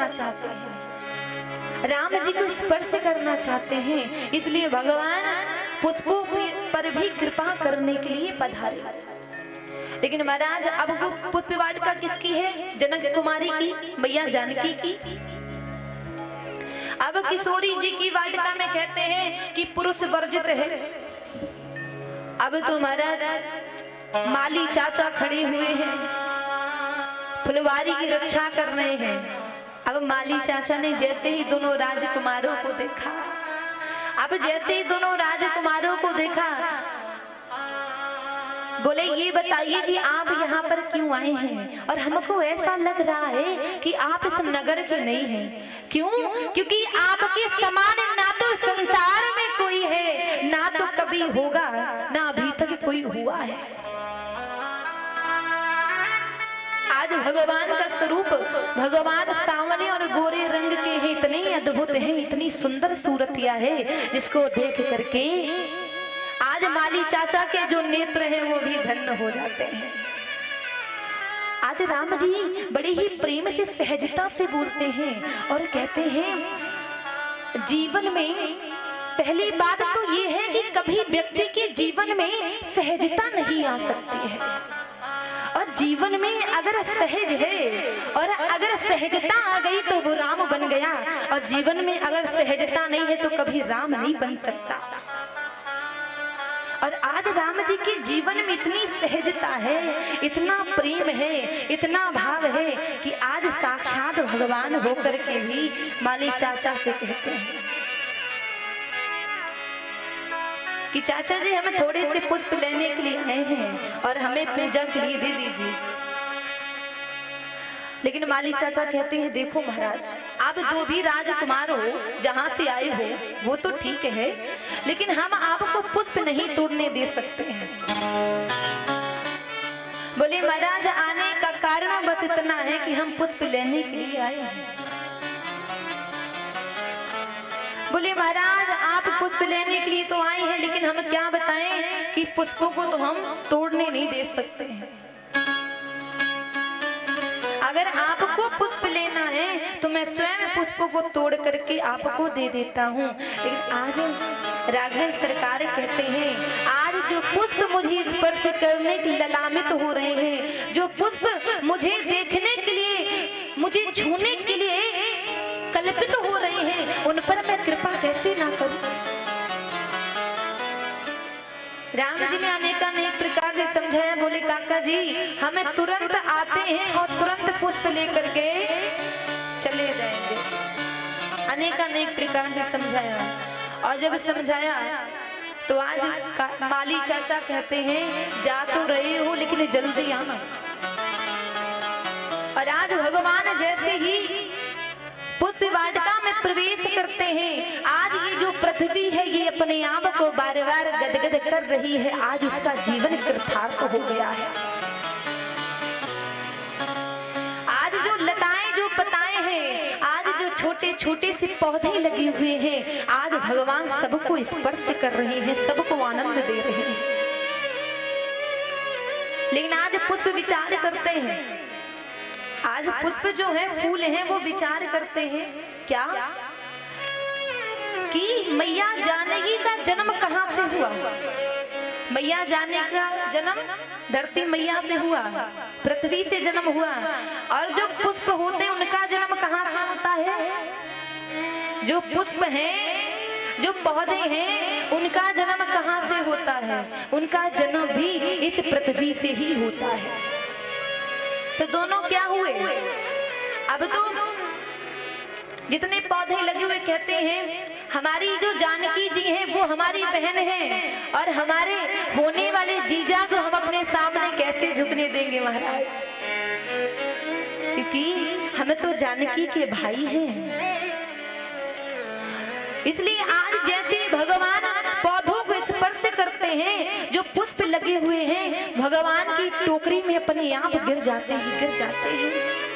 करना चाहते हैं, राम जी को स्पर्श करना चाहते हैं, इसलिए भगवान पुष्पों पर भी कृपा करने के लिए पधारे। लेकिन महाराज अब वो पुष्प वाटिका किसकी है? जनक कुमारी की, मैया जानकी की। अब किशोरी जी की वाटिका में कहते हैं कि पुरुष वर्जित है। अब तो महाराज माली चाचा खड़े हुए हैं, फुलवारी की रक्षा कर रहे हैं। अब माली चाचा ने जैसे ही दोनों राजकुमारों को देखा, अब जैसे ही दोनों राजकुमारों को देखा, बोले ये बताइए कि आप यहाँ पर क्यों आए हैं? और हमको ऐसा लग रहा है कि आप इस नगर के नहीं हैं। क्यों? क्योंकि आपके समान ना तो संसार में कोई है, ना तो कभी होगा, ना अभी तक कोई हुआ है। आज भगवान का स्वरूप, भगवान सांवले और गोरे रंग के हैं, इतने अद्भुत हैं, इतनी सुंदर सूरतिया है, जिसको देख करके आज माली चाचा के जो नेत्र हैं वो भी धन्य हो जाते हैं। आज राम जी बड़े ही प्रेम से, सहजता से बोलते हैं और कहते हैं जीवन में पहली बात तो ये है कि कभी व्यक्ति के जीवन में सहजता नहीं आ सकती है, और जीवन में अगर सहज है और अगर सहजता आ गई तो वो राम बन गया, और जीवन में अगर सहजता नहीं है तो कभी राम नहीं बन सकता। और आज राम जी के जीवन में इतनी सहजता है, इतना प्रेम है, इतना भाव है कि आज साक्षात भगवान होकर के भी माली चाचा से कहते हैं कि चाचा जी हमें थोड़े से पुष्प लेने के लिए आए हैं और हमें पूजा के लिए दे दीजिए। लेकिन माली चाचा कहते हैं देखो महाराज, आप दो भी राजकुमार हो, जहां से आए हो वो तो ठीक है, लेकिन हम आपको पुष्प नहीं तोड़ने दे सकते हैं। बोले महाराज आने का कारण बस इतना है कि हम पुष्प लेने के लिए आए हैं। बोले महाराज आप पुष्प लेने के लिए तो आए हैं, लेकिन हम क्या बताएं कि पुष्पों को तो हम तोड़ने नहीं दे सकते हैं। अगर आपको पुष्प लेना है तो मैं स्वयं पुष्पों को तोड़ करके आपको दे देता हूँ। लेकिन आज राघवेंद्र सरकार कहते हैं आज जो पुष्प मुझे स्पर्श करने के ललामित हो रहे हैं, जो पुष्प मुझे देखने के लिए, मुझे छूने के लिए कल्पित हो रहे हैं, उन पर मैं कृपा कैसे ना करूं। राम जी ने अनेक प्रकार से समझाया। बोले काका जी हमें तुरंत आते हैं और तुरंत पुष्प लेकर के चले जाएंगे। अनेक प्रकार से समझाया, और जब समझाया तो आज माली चाचा कहते हैं जा तो रहे हो लेकिन जल्दी आना। और आज भगवान जैसे ही पुष्प वाटिका में प्रवेश करते हैं, आज ये जो पृथ्वी है ये अपने आप को बार बार गदगद कर रही है, आज उसका जीवन कृतार्थ हो गया है। आज जो लताएं, जो पताएं हैं, आज जो छोटे छोटे से पौधे लगे हुए हैं, आज भगवान सबको स्पर्श कर रहे हैं, सबको आनंद दे रहे हैं। लेकिन आज पुष्प विचार करते हैं, आज पुष्प जो है, फूल हैं, वो विचार करते हैं क्या कि मैया जानकी का जन्म कहाँ से हुआ। मैया जानकी का जन्म धरती मैया से हुआ, पृथ्वी से जन्म हुआ, और जो पुष्प होते हैं उनका जन्म कहाँ से होता है। जो पुष्प हैं, जो पौधे हैं, उनका जन्म कहाँ से होता है, उनका जन्म भी इस पृथ्वी से ही होता है। तो दोनों क्या हुए, अब तो जितने पौधे लगे हुए कहते हैं हमारी जो जानकी जी हैं वो हमारी बहन हैं, और हमारे होने वाले जीजा को हम अपने सामने कैसे झुकने देंगे महाराज, क्योंकि हम तो जानकी के भाई हैं। इसलिए आज जैसे भगवान पौधों को स्पर्श करते हैं, जो पुष्प लगे हुए हैं भगवान की टोकरी में अपने आप गिर जाते हैं।